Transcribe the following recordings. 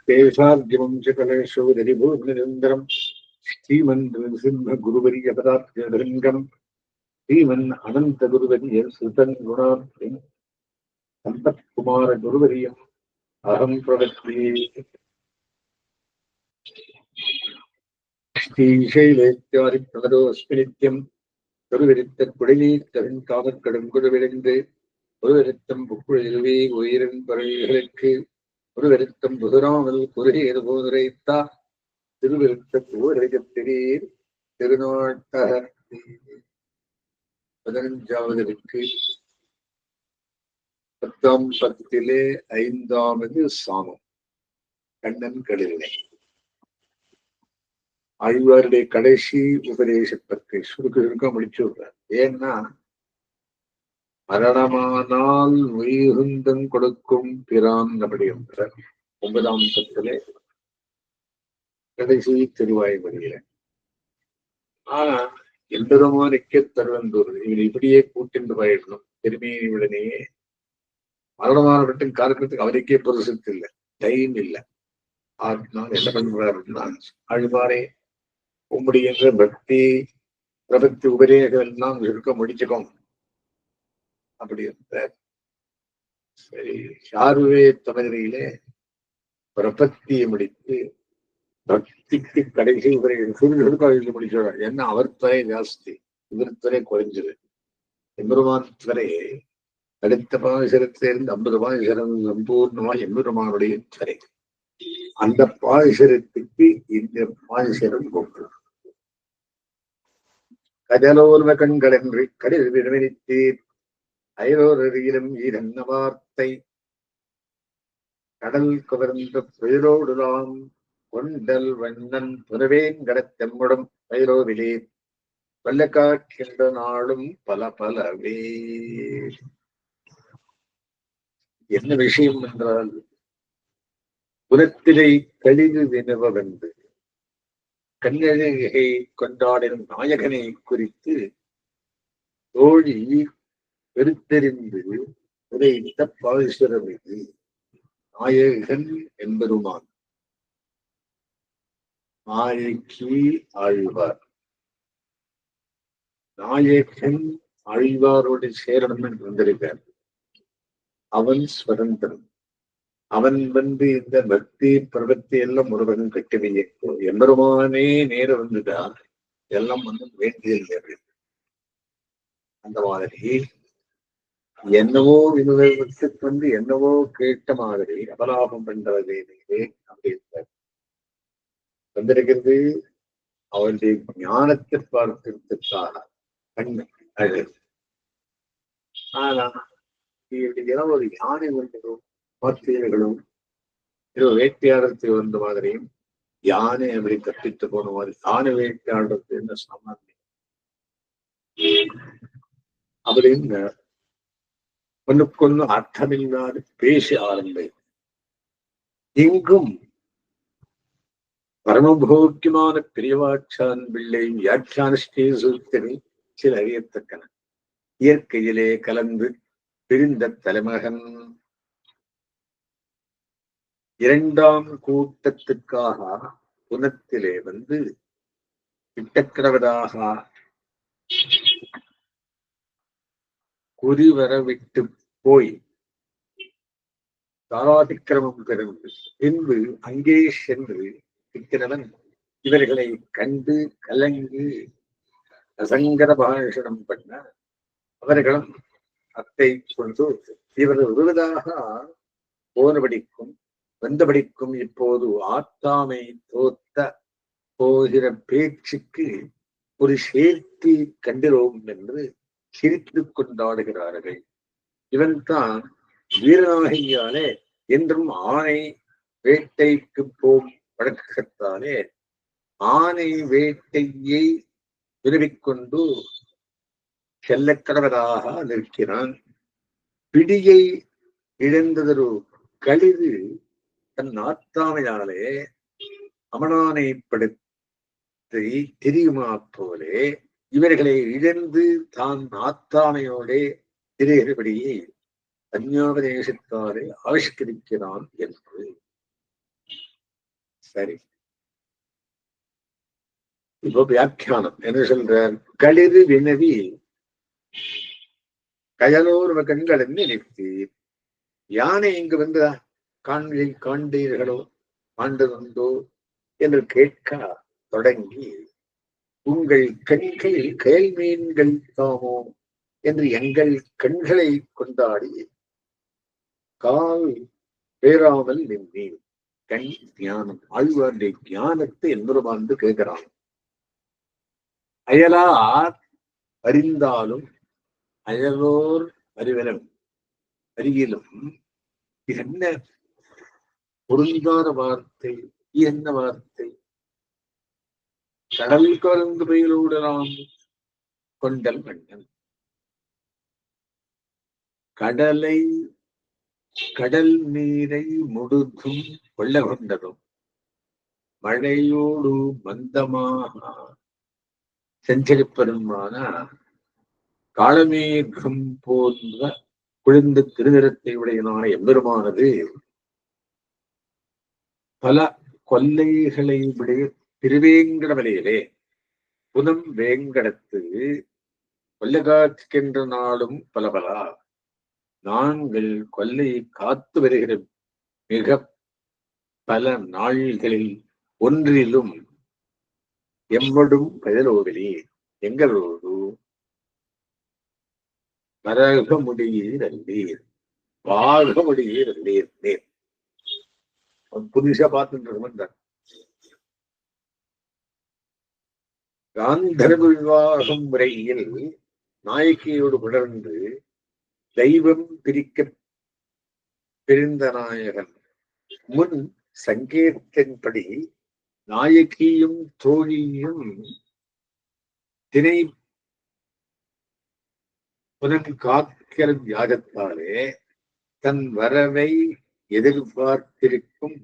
தேசாத்யவம்சகலேஷோதரிபூர்ணநிரந்தரம் ஸ்ரீமன் சிம்ம குருவரிய பதாத்யலிங்கம் ஸ்ரீமன் அனந்த குருவரிய சுதன் குணாத்ரி சம்பத்குமார குருவரியம் அகம் பிரவத்தி. ஸ்ரீசைலேத்யாதி பிரகதோஸ்மி நித்யம் குருவிருத்த குடிநீத்தவின் காமக்கடும் குருவிருந்து ஒருவருத்தம் புக்குழெழுவி உயிரின் பறவைகளுக்கு ஒருவருத்தம் புதுராமல் குறுகியது போதுரைத்தா திருவிருத்த பூரகத்திரீர் திருநாட்டகர். 15வது 10ஆம் பத்திலே 5வது சாமம் கண்ணன் களிலை. ஆழ்வாருடைய கடைசி உபதேசப்பத்தை சுருக்க முடிச்சு விடுறார். ஏன்னா மரணமானால் உயிர்ந்தம் கொடுக்கும் பிரான் அப்படி என்றார் 9ஆம் பத்திலே கடைசி திருவாய் வருகிற. ஆனா எந்தவிதமானிக்க தருவந்தூர் இவன் இப்படியே கூட்டின்று போயிடணும் திரும்பியுடனேயே மரணமானவற்றின் காரணத்துக்கு அவருக்கே பொருசத்து இல்லை, டைம் இல்லை. அதனால் என்ன பண்றாருன்னா ஆழ்வாரே உம்முடைய பக்தி பிரபத்தி உபதேசம் எல்லாம் இருக்க முடிச்சுக்கோம் அப்படி இருந்தார். சரி, சார்வே தமிழிலே பிரபத்தியை முடித்து பக்திக்கு கடைசி உபதேசம் சுருக்க முடிச்சார். ஏன்னா அவர் துறை ஜாஸ்தி, இவர் துறை குறைஞ்சது. எம்பெருமான் துறை அடுத்த பாசுரத்திலிருந்து 50 பாசுரம் சம்பூர்ணமா எம்பெருமானுடைய துறை. அந்த பாசுரத்துக்கு இந்த பாசுரம் போக்கு கஜலோர்வ கண்கள் என்று கடில் விரமித்தீர் அயலோரிலும் ஈரன்ன வார்த்தை கடல் கவர்ந்த புயலோடுலாம் கொண்டல் வண்ணன் புனவேன் கடத்தெம்முடம் பயிரோவிலே வெள்ளக்காட்கின்ற நாளும் பல பலவே. என்ன விஷயம் என்றால் புறத்திலே கழிவு வினவென்று கண்ணழகை கொண்டாடும் நாயகனை குறித்து தோழி பெருத்தெறிந்து உரைத்த பாசுரம் இது. நாயகன் என்பருமான் நாயகி ஆழ்வார். நாயகன் ஆழ்வாரோடு சேரணும் என்று வந்திருக்கார். அவன் சுதந்திரன். அவன் இந்த பக்தி பிரபத்தி எல்லாம் ஒருவன் கட்டுவிய எம்பெருமானே நேரம் வந்துதான் எல்லாம் வேண்டியது. அந்த மாதிரி என்னவோ இவர்களுக்கு என்னவோ கேட்ட மாதிரி அபலாபம் பண்றதே அப்படி வந்திருக்கிறது. அவருடைய ஞானத்தை பார்க்கிறதுக்காக கண்ணு அழகு. ஆனா இப்படியெல்லாம் ஒரு யானை வந்ததும் வார்த்தைகளும் வேட்டையாடத்தை வந்த மாதிரியும் யானை அப்படி கற்பித்து போன மாதிரி யானை வேட்டையாடுறது என்ன சாமானியம் அப்படின்னு ஒண்ணுக்கொன்னு அர்த்தமில்லாது பேச ஆரம்பி. இங்கும் பரமபோக்கியமான பிரியவாட்சான் பிள்ளை வியாக்கியான ஸ்ரீசூத்திரை சில அறியத்தக்கன. இயற்கையிலே கலந்து பிரிந்த தலைமகன் 2ஆம் கூட்டத்துக்காக புனத்திலே வந்து விட்டக்கிரவதாக குறிவர விட்டு போய் தாராதிக்கிரமம் பிறந்து பின்பு அங்கே சென்று விக்கிரவன் இவர்களை கண்டு கலங்கி அசங்கர பாஷணம் பண்ண அவர்களும் அத்தை கொண்டு இவர்கள் விருதாக போனபடிக்கும் வந்தபடிக்கும் இப்போது ஆத்தாமை தோத்த போகிற பேச்சுக்கு ஒரு சேர்த்தி கண்டிரோம் என்று சிரித்து கொண்டாடுகிறார்கள். இவன் தான் வீரநாயகியாலே என்றும் ஆணை வேட்டைக்கு போம் வழக்கத்தாலே ஆணை வேட்டையை விரும்பிக்கொண்டு செல்லக்கடவராக நிற்கிறான். பிடியை இழந்ததொரு களிறு தன் ஆத்தாமையாலே அமனானை படுத்தி தெரியுமா போலே இவர்களை இழந்து தான் ஆத்தாமையோடே திரையபடியே அந்யோபதேசத்தாலே ஆவிஷ்கரிக்கிறான் என்று சரி, இப்போ வியாக்கியானம் என்ன சொல்றார்? களிறு வினவி கயலோர் கண்கள் நினைத்தீர். யானை இங்கு வந்து காண்டீர்களோ ஆண்டதுண்டோ என்று கேட்க தொடங்கி, உங்கள் கண்கள் கேள்மீன்கள் தாமோ என்று எங்கள் கண்களை கொண்டாடி கால் பேராமல் நின்றீர். கண் ஞானம், ஆழ்வாருடைய ஞானத்தை என்பது கேட்கிறான். அயலார் அறிந்தாலும் அயலோர் அறிவலும் அருகிலும் இது என்ன பொருந்தாத வார்த்தை, என்ன வார்த்தை? கடல் கலந்து பயிலோடலாம் கொண்டல் மன்னன். கடல் நீரை முழுதும் கொள்ள கொண்டதும் மழையோடு மந்தமாக செஞ்சரிப்பதுமான காலமேகம் போன்ற குளிர்ந்த திருநிறத்தை உடையனான எம்பெருமானது பல கொல்லைகளை உடைய திருவேங்கடமலையிலே புனம் வேங்கடத்து கொல்லை நாளும் பலபலா நாங்கள் கொல்லையை காத்து வருகிற மிக பல நாள்களில் ஒன்றிலும் எம்மடும் பயலோவிலே எங்களோடு பரகமுடியீர் அல்லீர், பாகமுடியீர் அல்லீர். நேர் புதுசா பார்த்துட்டு காந்தர்வ விவாகம் முறையில் நாயகியோடு புணர்ந்து தெய்வம் பிரிக்க பிரிந்த நாயகன் முன் சங்கேதத்தின்படி நாயகியும் தோழியும் தினை புனன் காக்கிற யாகத்தாலே தன் வரவை எதிர்பார்த்திருக்கும்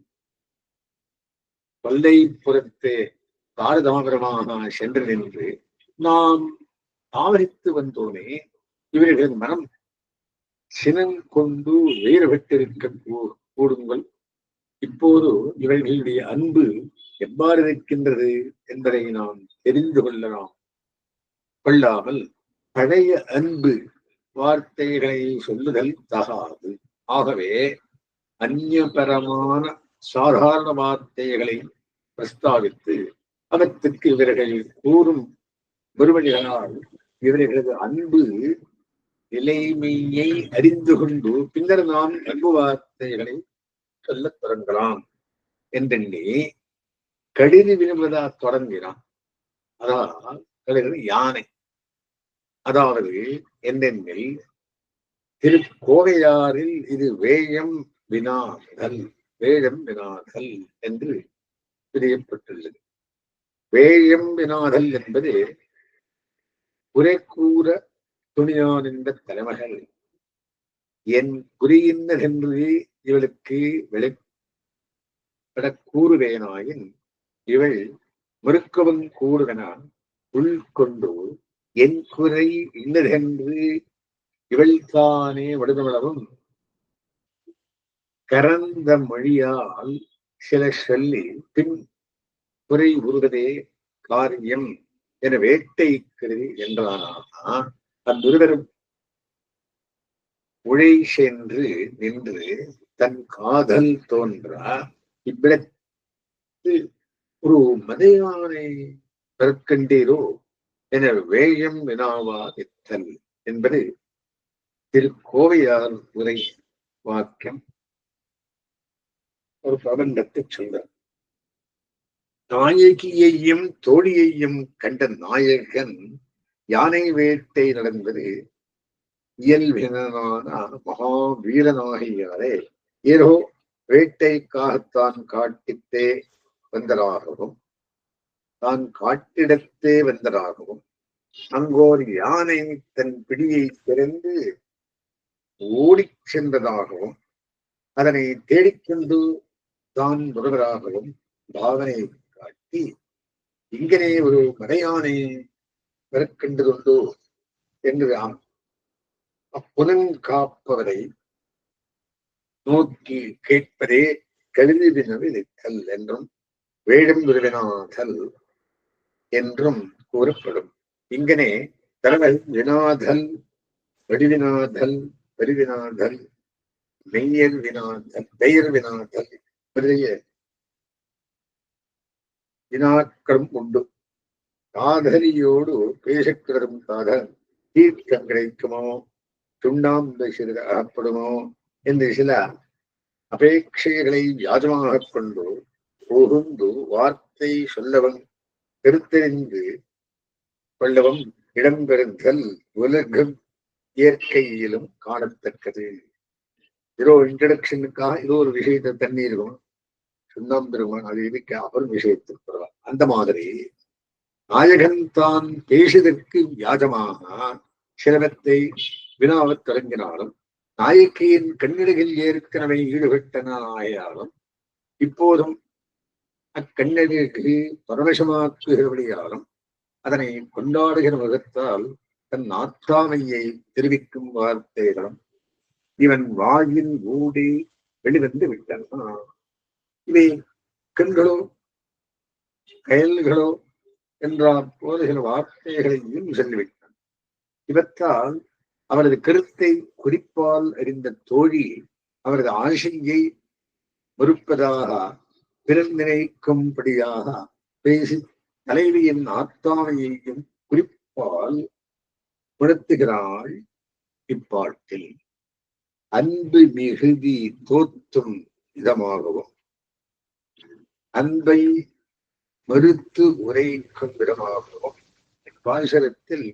கொல்லைப்புறத்தே தாரதாமரமாக சென்று நின்று, நாம் ஆவரித்து வந்தோனே இவர்களின் மனம் சினம் கொண்டு வேறுபட்டிருக்க கூடுங்கள். இப்போது இவர்களுடைய அன்பு எவ்வாறு இருக்கின்றது என்பதை நாம் தெரிந்து கொள்ளாமல் பழைய அன்பு வார்த்தைகளை சொல்லுதல் தகாது. ஆகவே அந்நியபரமான சாதாரண வார்த்தைகளை பிரஸ்தாவித்து அவற்றுக்கு இவர்கள் கூறும் மறுமொழிகளால் இவர்களது அன்பு நிலைமையை அறிந்து கொண்டு பின்னர் நாம் அன்பு வார்த்தைகளை சொல்லத் தொடங்கலாம் என்றெண்ணி கடிது விரும்புவதா தொடங்கினான். அதாவது யானை, அதாவது என்னென்னில் திருக்கோவையாரில் இது வேயம் வினாதல் என்று பிரியப்பட்டுள்ளது. வேயம் வினாதல் என்பது குறை கூற துணியான் என்ற தலைமகள் என் குறியின்னதென்று இவளுக்கு வெளிப்பட கூறுவேனாயின் இவள் முறுக்கவும் கூறுவன உள்கொண்டு என் குறை இன்னதென்று இவள் தானே வடுதளவும் கரந்த மொழியால் சில சொல்லி பின் குறை உருவதே காரியம் என வேட்டை கருதி என்றானா அந்நிருவரும் உழை சென்று நின்று தன் காதல் தோன்ற இவ்விடத்து ஒரு மதையானை பிறக்கண்டீரோ என வேயம் வினாவாதித்தல் என்பது திருக்கோவையார் உரை வாக்கியம். ஒரு பிரபந்தத்தை சொல்றார். நாயகியையும் தோழியையும் கண்ட நாயகன் யானை வேட்டை நடந்தது இயல்பினான மகாவீரனாகியாரே ஏதோ வேட்டைக்காகத்தான் காட்டித்தே வந்ததாகவும் தான் காட்டிடத்தே வந்ததாகவும் அங்கோர் யானை தன் பிடியை திறந்து ஓடிச் சென்றதாகவும் அதனை தேடிக்கொண்டு தான் ஒருவராகவும் பாவனை காட்டி இங்கனே ஒரு மலையானை பிறக்கண்டு கொண்டு என்று அப்புலன் காப்பவரை நோக்கி கேட்பதே கருதி வினவித்தல் என்றும் வேடும் விருவினாதல் என்றும் கூறப்படும். இங்கனே தலைவர் வினாதல், வடிவினாதல், பெருவினாதல், மெய்யர் வினாதல், பெயர் வினாதல் முதலிய வினாக்களும் உண்டு. காதலியோடு பேசக்கிடரும் காதல் தீர்க்கம் கிடைக்குமோ, சுண்ணாம்பு சிறிது அகப்படுமோ என்று சில அபேட்சைகளை வியாஜமாகக் கொண்டு புகுந்து வார்த்தை சொல்லவன் கருத்தறிந்து கொள்ளவும் இடம்பெறுதல் உலகம் இயற்கையிலும் காணத்தக்கது. இதோ இன்ட்ரடக்ஷனுக்காக இதோ ஒரு விஷயத்தை தண்ணி இருக்கும், சுண்ணாம்பெருமான் அது இருக்க அப்புறம் விஷயத்துக்கு வருவார். அந்த மாதிரி நாயகன் தான் பேசுவதற்கு வியாஜமாக சிரவத்தை வினாவத் தொடங்கினாலும், நாயக்கியின் கண்ணிடையில் ஏற்கனவே ஈடுபட்டனாயாலும் இப்போதும் அக்கண்ணனுக்கு பரவசமாக்குகிறபடியாலும் அதனை கொண்டாடுகிற முகத்தால் தன் ஆற்றாமையை தெரிவிக்கும் வார்த்தைகளும் இவன் வாயின் ஊடி வெளிவந்து விட்டன. இவை கண்களோ கயல்களோ என்றால் போல சில வார்த்தைகளையும் சொல்லிவிட்டான். இவற்றால் அவரது கருத்தை குறிப்பால் அறிந்த தோழி அவரது ஆசையை மறுப்பதாக பிறர் நினைக்கும்படியாக பேசி தலைவியின் ஆத்தாமையையும் குறிப்பால் உணர்த்துகிறாள். இப்பாட்டில் அன்பு மிகுதி தோற்றும் விதமாகவும் அன்பை மறுத்து உரைக்கும் விதமாகவும் பாசரத்தில்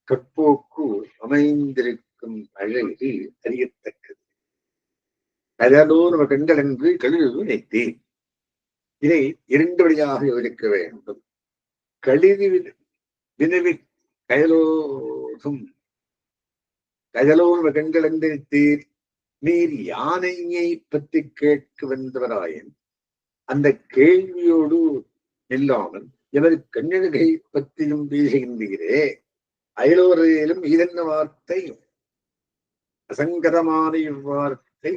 கற்போக்கு அமைந்திருக்கும் அழகு அறியத்தக்கது. அதோ நம்ம கண்கள் என்று கழுவு நினைத்தேன். இதை இரண்டு வழியாக யோசிக்க வேண்டும். கழுவி வினவி கயலோதும் கயலோர் கண்கள் என்றிருத்தீர், நீர் யானையை பற்றி கேட்க வந்தவராயின் அந்த கேள்வியோடு நில்லாமல் எவர் கண்ணழகை பற்றியும் பேசுகின்றீரே, அயலோரையிலும் இதென்ன வார்த்தை, அசங்கரமான இவ்வார்த்தை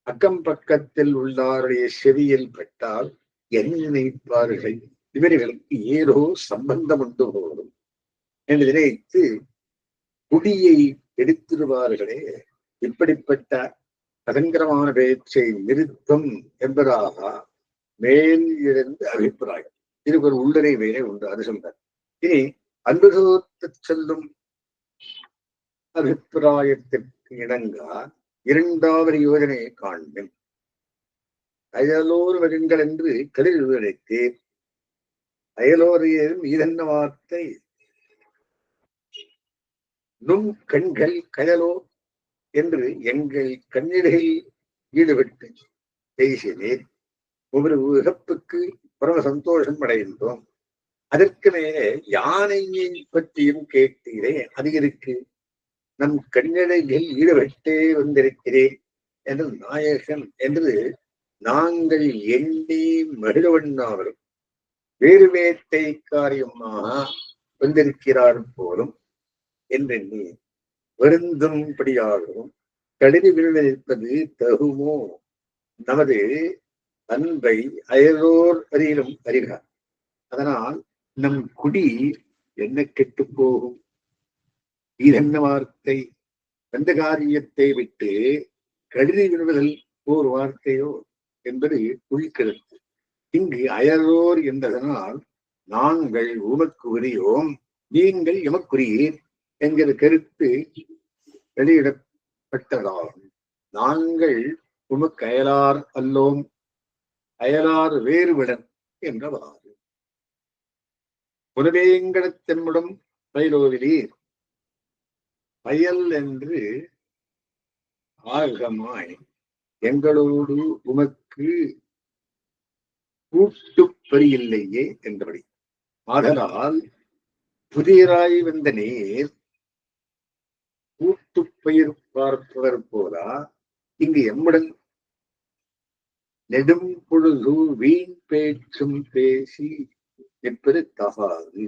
அக்கம் பக்கத்தில் உள்ளாருடைய செவியில் பட்டால் என்ன நினைப்பார்கள், இவர்களுக்கு ஏதோ சம்பந்தம் உண்டு போதும் என்று நினைத்து குடியை எடுத்திருவார்களே. இப்படிப்பட்ட அசங்கரமான பேச்சை நிறுத்தம் என்பதாக மேல் இருந்து அபிப்பிராயம். இதுக்கு ஒரு உள்ளரை வேலை உண்டு, அது சொல்றார். இனி அன்பு தோத்து செல்லும் அபிப்பிராயத்திற்கு இணங்க இரண்டாவது யோஜனையை காண்பேன். அயலோர் வருங்கள் என்று கலில் விளைத்தேன். அயலோரையும் இதென்ன வார்த்தை, நுண் கண்கள் கயலோ என்று எங்கள் கண்ணிடையில் ஈடுபட்டு பேசினேன். ஒவ்வொரு உகப்புக்கு பரம சந்தோஷம் அடைந்தோம். அதற்கு மேலே யானையை பற்றியும் கேட்டீரே, அது இருக்கு நம் கண்ணிடையில் ஈடுபட்டே வந்திருக்கிறேன் என்று நாயகன் என்று நாங்கள் எண்ணி மகிழவண்ணாவரும் வேறு வேட்டை காரியமாக வந்திருக்கிறார் போலும் என்றெண்ணி வருந்தும்படியாகவும் கடிதி விழுந்திருப்பது தகுமோ, நமது அன்பை அயலோர் அறியிலும் அறிகிறார். அதனால் நம் குடி என்ன கெட்டு போகும், இதென்ன வார்த்தை, அந்த காரியத்தை விட்டு கடிதி விழுவதில் ஓர் வார்த்தையோ என்பது உள்கருத்து. இங்கு அயலோர் என்பதனால் நாங்கள் உமக்கு உரியோம், நீங்கள் எமக்குரியீர் என்கிற கருத்து வெளியிடப்பட்டதாகும். நாங்கள் உமக்கு அயலார் அல்லோம், அயலார் வேறுவிடன் என்றவாறு. புனவேங்கடத்தென்முடம் பயிலோவிலீர், பயல் என்று ஆகமாய் எங்களோடு உமக்கு கூட்டுப்பறி இல்லையே என்றபடி. ஆதலால் புதியராய் வந்த நேர் கூட்டுப்பயிர் பார்ப்பவர் போலா இங்கு எம்முடன் நெடும் பொழுது வீண் பேச்சும் பேசி நிற்பது தகாது.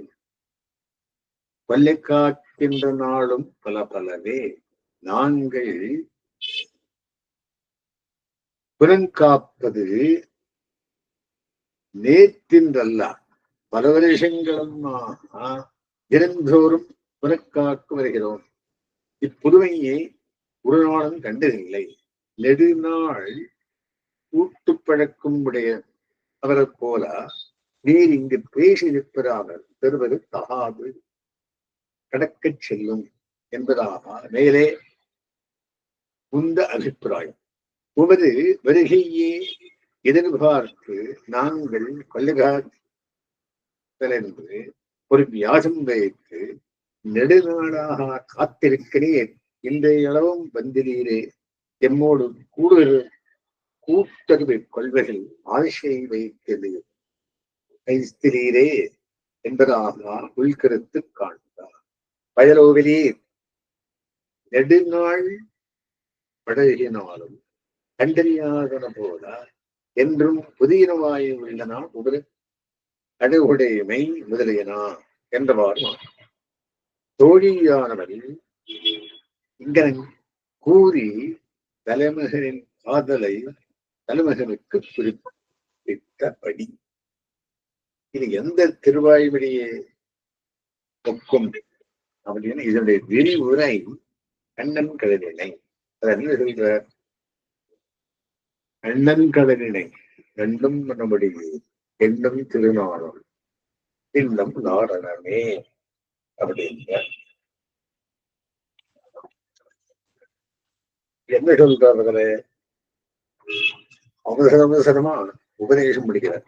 கொல்லை காக்கின்ற நாளும் பல பலவே நாங்கள் புலன்காப்பது நேற்றின்றல்ல பல வருஷங்களும் தினந்தோறும் புனக்காக்கு வருகிறோம். இப்புதுமையை ஒரு நாளும் கண்டதில்லை. நெடுநாள் கூட்டுப்பழக்கம் உடைய அவரை போல நீர் இங்கு பேசியிருப்பதாக பெறுவது தகாது, கடக்கச் செல்லும் என்பதாக மேலே உந்த அபிப்பிராயம். உமது வருகையே எதிர்பார்த்து நாங்கள் கொள்ளுகாத்தலென்று ஒரு வியாசம் வைத்து நெடுநாளாக காத்திருக்கிறேன். இன்றைய அளவும் வந்திரீரே, எம்மோடு கூட்டுறவு கொள்வதில் ஆசை வைத்தது வைஸ்திரீரே என்பதாக உள்கருத்து காண்பார். பயலோவிலீர் நெடுநாள் பழகினாலும் கண்டறியாதன போல என்றும் புதியனவாய் உள்ளனா உபரி அடைவுடைமை முதலியனா என்றவாறு தோழியானவன் இங்கன் கூறி தலைமகனின் காதலை தலைமகனுக்கு குறிப்பிட்டபடி இது எந்த திருவாய்மொழியை ஒக்கும் அப்படின்னு இதனுடைய விரிவுரை கண்ணன் கடலினை. அது என்ன சொல்ற? கண்ணன் கடலினை ரெண்டும் நம்முடைய எண்ணம் திருநாளம் இன்னும் நாரணமே அப்படின்ற என்ன சொல்றாரு? அவசரமா உபதேசம் முடிக்கிறார்.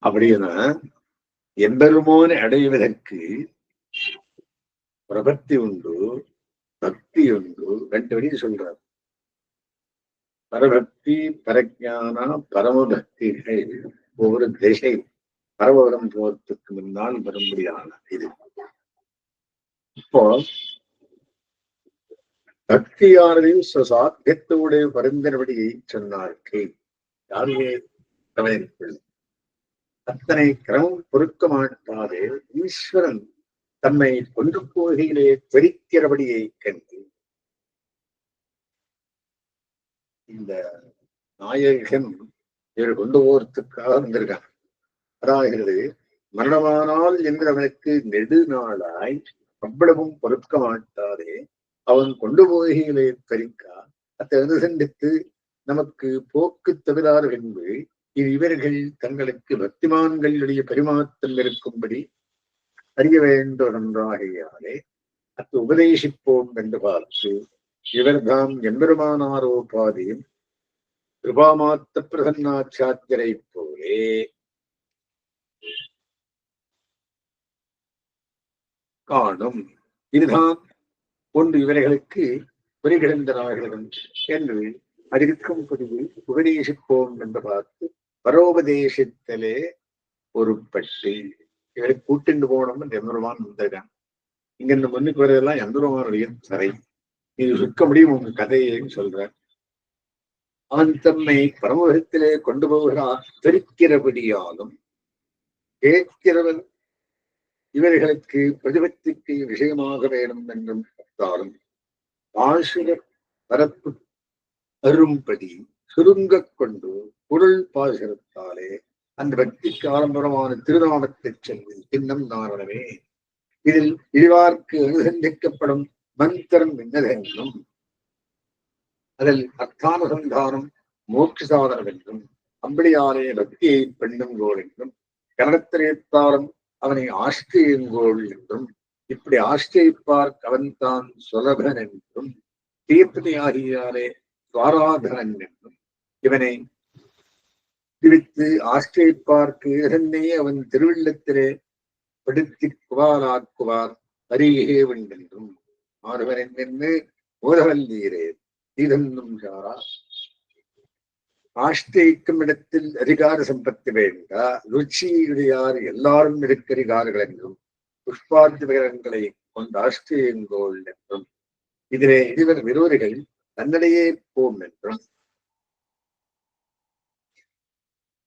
அப்படின்னா எம்பெருமான அடைவதற்கு பிரபத்தி உண்டு, பக்தி உண்டு. ரெண்டு வழி சொல்றார். பரபக்தி பரஜான பரமபக்திகள் ஒவ்வொரு திசை பரவரம் போவதற்கு முன்னால் வரும்படியான இது. இப்போ பக்தியானதையும் சாத்தியத்தோடைய பரிந்தனபடியை சொன்னார்கள். யாருமே கவனிப்பது அத்தனை கிரமம் பொறுக்க மாட்டாதே ஈஸ்வரன் தம்மை கொண்டு போகையிலே தெரிக்கிறபடியை கண்டு இந்த நாயகன் இவர் கொண்டு போறதுக்காக வந்திருக்காங்க. அதாவது மரணமானால் என்று அவனுக்கு நெடுநாளாய் அவ்வளவும் பொறுக்க மாட்டாதே அவன் கொண்டு போகையிலே தரிக்கா அத்தை சந்தித்து நமக்கு போக்கு தவிராறு என்று இவர்கள் தங்களுக்கு பக்திமான்களுடைய பரிமாற்றம் இருக்கும்படி அறிய வேண்டும் என்றாகையாலே அத்து உபதேசிப்போம் என்று பார்த்து இவர்தாம் எம்பெருமானாரோபாதியும் கிருபாமாத்த பிரசன்னாச்சாரியரை போலே காணும். இதுதான் ஒன்று இவர்களுக்கு புரிகின்றனார்கள் என்று அறிவிக்கும் பதிவில் உபதேசிப்போம் என்று பார்த்து பரோபதேசத்திலே ஒரு பற்றி இவரை கூட்டிண்டு போனோம்னு எம்பெருமான் வந்திருக்கான். இங்க இந்த முன்னுக்கு வரதெல்லாம் எம்பெருமானுடைய சரை. இது சுருக்க முடியும் உங்க கதையையும் சொல்றேன். அவன் தம்மை பரமோகத்திலே கொண்டு போகிறார் தெரிக்கிறபடியாலும் கேட்கிறவன் இவர்களுக்கு பிரதிபத்திக்கு விஷயமாக வேண்டும் என்றும் பார்த்தாலும் ஆசிரியர் பரப்பு அரும்படி சுருங்க கொண்டு குரல் பாசுரத்தாலே அந்த பக்திக்கு ஆரம்பரமான திருநாமத்தை செல்வி இன்னும் நாரணமே. இதில் இழிவார்க்கு அனுசந்திக்கப்படும் மந்திரம் என்னதென்றும் அதில் அர்த்தானுசந்தானம் மோட்ச சாதனம் என்றும் அம்படியானே பக்தியை பெண்ணுங்கோள் என்றும் கரணத்திரத்தாலும் அவனை ஆஷ்டியுங்கோள் என்றும் இப்படி ஆஷ்டிப்பார் அவன்தான் சுலபன் என்றும் தீர்த்தனையாகியாலே சுவாராதனன் என்றும் இவனை பிரித்து ஆஷ்டிப்பார்க்கு இதனையே அவன் திருவில்லத்திலே படுத்தி குவாராக்குவார் அருகே வென்றென்றும் ஆறுவன் என்று மூலவல்லீரே தீதன்னும் சாரா. ஆஷ்டிக்கும் இடத்தில் அதிகார சம்பத்தி வேண்டா, ருச்சியுடையார் எல்லாரும் இருக்கிறார்கள் என்றும் புஷ்பார்த்தி விகரங்களை கொண்டு ஆஷ்டியங்கோள் என்றும் இதிலே இவர் விரோதிகள் தன்னிடையே போம் என்றும்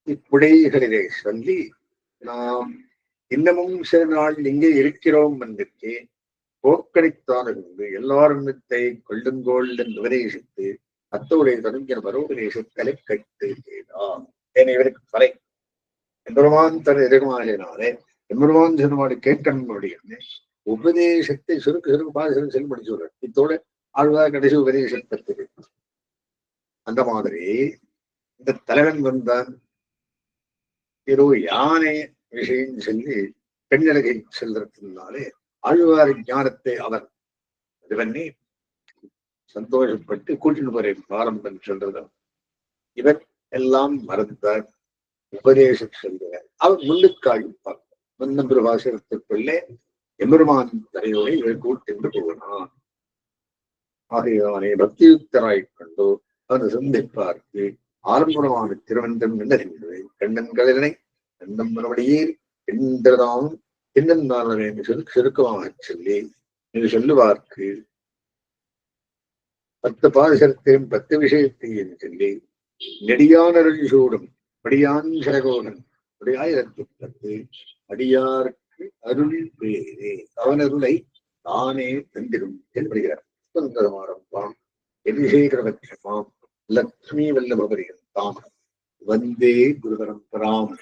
இப்புடைகளிலே சொல்லி நாம் இன்னமும் சில நாள் இங்கே இருக்கிறோம் என்றே போக்கடித்தானிருந்து எல்லாருமித்தை கொள்ளுங்கோள் என்று உபதேசித்து அத்தோடைய தொடங்கிய மறுபதேசத்தலை கட்டு செய்தார். ஏன் இவருக்கு தலை எம்பெருமான் தன் எதிர்மாறினாலே எம்பெருமான் சொன்னவாடு கேட்கணுடைய உபதேசத்தை சுருக்கு பாசனம் செல்படி சொல்ற இத்தோட ஆழ்வார் கடைசி உபதேசத்தை அந்த மாதிரி இந்த தலைவன் வந்தான் ஏதோ யானை விஷயம் சொல்லி பெண்ணழகை செல்றதுனாலே ஆழ்வார் ஞானத்தை அவர் இது பண்ணி சந்தோஷப்பட்டு கூட்டிட்டு போற பாரம்பன் சொல்றது இவர் எல்லாம் மறந்தார் உபதேசம் சொல்கிறார். அவர் முன்னுக்காகி பார்ப்பார் முன்னம்பு வாசகத்துக்குள்ளே எம்பெருமான் தலையோடு இவர் கூட்டின்று போனான். ஆகையானே பக்தியுக்தராய்க் கொண்டு அவர் சந்திப்பார்க்கு ஆரம்பமான திருவந்தம் என்னறிந்தது கண்ணன் கதிரனை கண்ணம் மறுபடியே என்றதாம் என்னென்ன சுருக்கமாக சொல்லி இது சொல்லுவார்க்கு 10 பாதசரத்தையும் 10 விஷயத்தையும் சொல்லி நெடியானருள் சூடும் படியான் சரகோடன் ஆயிரத்து அடியாருக்கு அருள் பேரே அவன் அருளை தானே தந்திரும் என்படுகிறார். சுந்தரமாரம்பாம் எதிசேகரபட்சமாம் லக்ஷ்மி வல்லபரியம் தாம் வந்தே குருபரம்பராம்